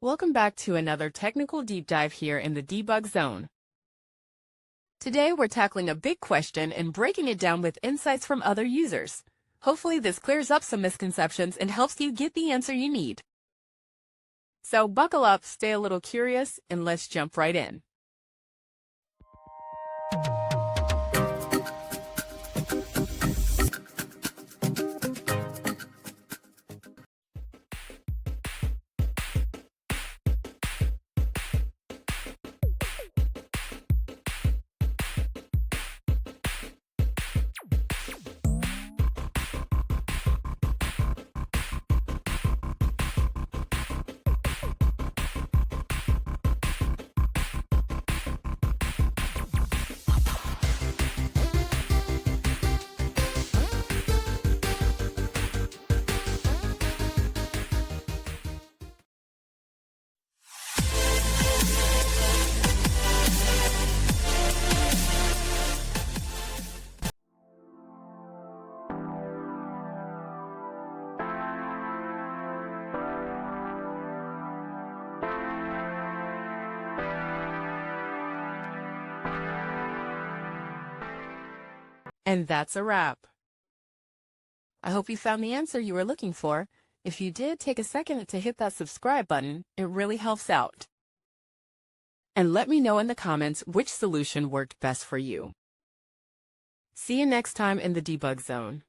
Welcome back to another technical deep dive here in the debug zone. Today we're tackling a big question and breaking it down with insights from other users. Hopefully this clears up some misconceptions and helps you get the answer you need. So buckle up, stay a little curious, and let's jump right in. And that's a wrap. I hope you found the answer you were looking for. If you did, take a second to hit that subscribe button. It really helps out. And let me know in the comments which solution worked best for you. See you next time in the debug zone.